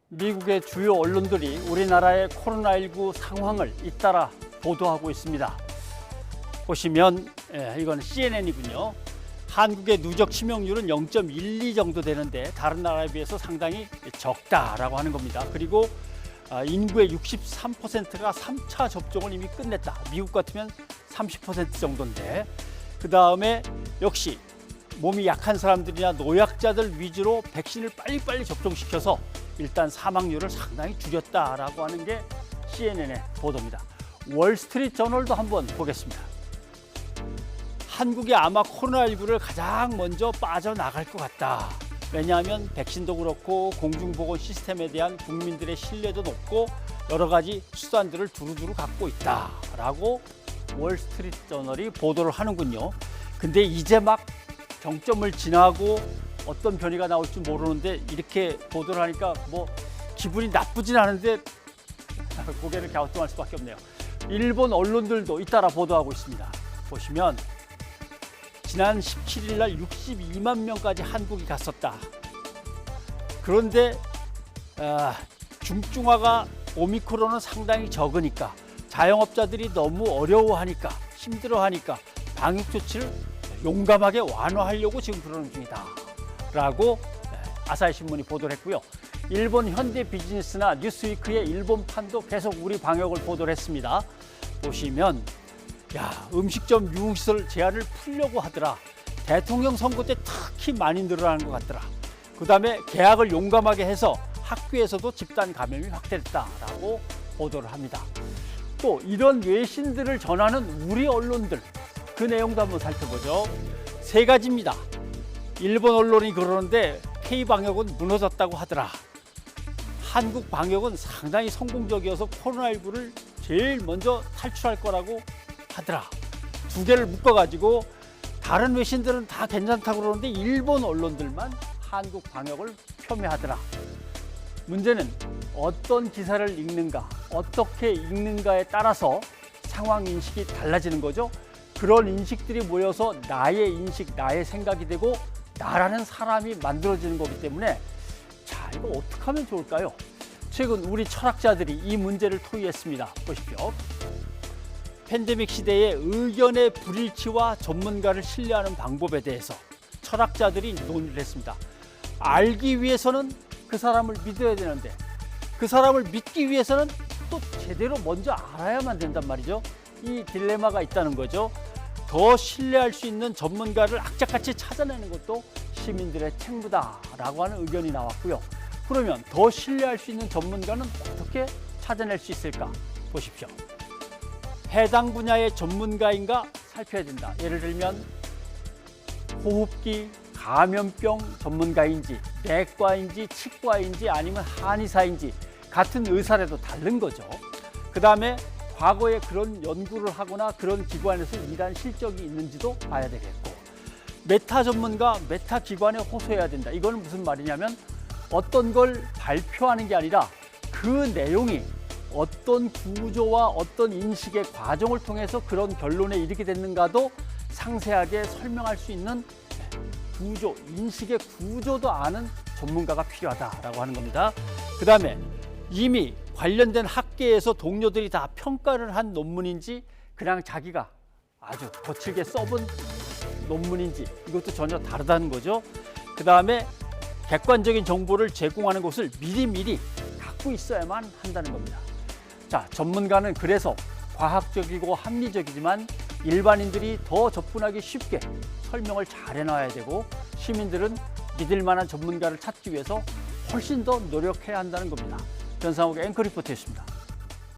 미국의 주요 언론들이 우리나라의 코로나19 상황을 잇따라 보도하고 있습니다. 보시면 이건 CNN이군요. 한국의 누적 치명률은 0.12 정도 되는데 다른 나라에 비해서 상당히 적다라고 하는 겁니다. 그리고 인구의 63%가 3차 접종을 이미 끝냈다. 미국 같으면 30% 정도인데, 그 다음에 역시 몸이 약한 사람들이나 노약자들 위주로 백신을 빨리빨리 접종시켜서 일단 사망률을 상당히 줄였다라고 하는 게 CNN의 보도입니다. 월스트리트 저널도 한번 보겠습니다. 한국이 아마 코로나19를 가장 먼저 빠져나갈 것 같다. 왜냐하면 백신도 그렇고 공중보건 시스템에 대한 국민들의 신뢰도 높고 여러 가지 수단들을 두루두루 갖고 있다라고 월스트리트 저널이 보도를 하는군요. 근데 이제 막 정점을 지나고 어떤 변이가 나올지 모르는데 이렇게 보도를 하니까 뭐 기분이 나쁘진 않은데 고개를 갸우뚱할 수밖에 없네요. 일본 언론들도 잇따라 보도하고 있습니다. 보시면 지난 17일 날 62만 명까지 한국이 갔었다. 그런데 중증화가 오미크론은 상당히 적으니까 자영업자들이 너무 어려워하니까 힘들어하니까 방역 조치를 용감하게 완화하려고 지금 그러는 중이다 라고 아사히 신문이 보도를 했고요. 일본 현대 비즈니스나 뉴스위크의 일본판도 계속 우리 방역을 보도를 했습니다. 보시면 음식점 유흥시설 제한을 풀려고 하더라. 대통령 선거 때 특히 많이 늘어나는 것 같더라. 그 다음에 계약을 용감하게 해서 학교에서도 집단 감염이 확대됐다라고 보도를 합니다. 또 이런 외신들을 전하는 우리 언론들, 그 내용도 한번 살펴보죠. 세 가지입니다. 일본 언론이 그러는데 K방역은 무너졌다고 하더라. 한국 방역은 상당히 성공적이어서 코로나19를 제일 먼저 탈출할 거라고 하더라. 두 개를 묶어가지고 다른 외신들은 다 괜찮다고 그러는데 일본 언론들만 한국 방역을 폄훼하더라. 문제는 어떤 기사를 읽는가, 어떻게 읽는가에 따라서 상황 인식이 달라지는 거죠. 그런 인식들이 모여서 나의 인식, 나의 생각이 되고 나라는 사람이 만들어지는 거기 때문에 이거 어떻게 하면 좋을까요? 최근 우리 철학자들이 이 문제를 토의했습니다. 보십시오. 팬데믹 시대의 의견의 불일치와 전문가를 신뢰하는 방법에 대해서 철학자들이 논의를 했습니다. 알기 위해서는 그 사람을 믿어야 되는데 그 사람을 믿기 위해서는 또 제대로 먼저 알아야만 된단 말이죠. 이 딜레마가 있다는 거죠. 더 신뢰할 수 있는 전문가를 악착같이 찾아내는 것도 시민들의 책무다라고 하는 의견이 나왔고요. 그러면 더 신뢰할 수 있는 전문가는 어떻게 찾아낼 수 있을까? 보십시오. 해당 분야의 전문가인가 살펴야 된다. 예를 들면 호흡기, 감염병 전문가인지, 내과인지, 치과인지 아니면 한의사인지 같은 의사라도 다른 거죠. 그 다음에 과거에 그런 연구를 하거나 그런 기관에서 일한 실적이 있는지도 봐야 되겠고, 메타 전문가, 메타 기관에 호소해야 된다. 이거는 무슨 말이냐면 어떤 걸 발표하는 게 아니라 그 내용이 어떤 구조와 어떤 인식의 과정을 통해서 그런 결론에 이르게 됐는가도 상세하게 설명할 수 있는 구조, 인식의 구조도 아는 전문가가 필요하다라고 하는 겁니다. 그 다음에 이미 관련된 학계에서 동료들이 다 평가를 한 논문인지 그냥 자기가 아주 거칠게 써본 논문인지 이것도 전혀 다르다는 거죠. 그 다음에 객관적인 정보를 제공하는 것을 미리미리 갖고 있어야만 한다는 겁니다. 전문가는 그래서 과학적이고 합리적이지만 일반인들이 더 접근하기 쉽게 설명을 잘 해놔야 되고 시민들은 믿을 만한 전문가를 찾기 위해서 훨씬 더 노력해야 한다는 겁니다. 변상욱의 앵커 리포트였습니다.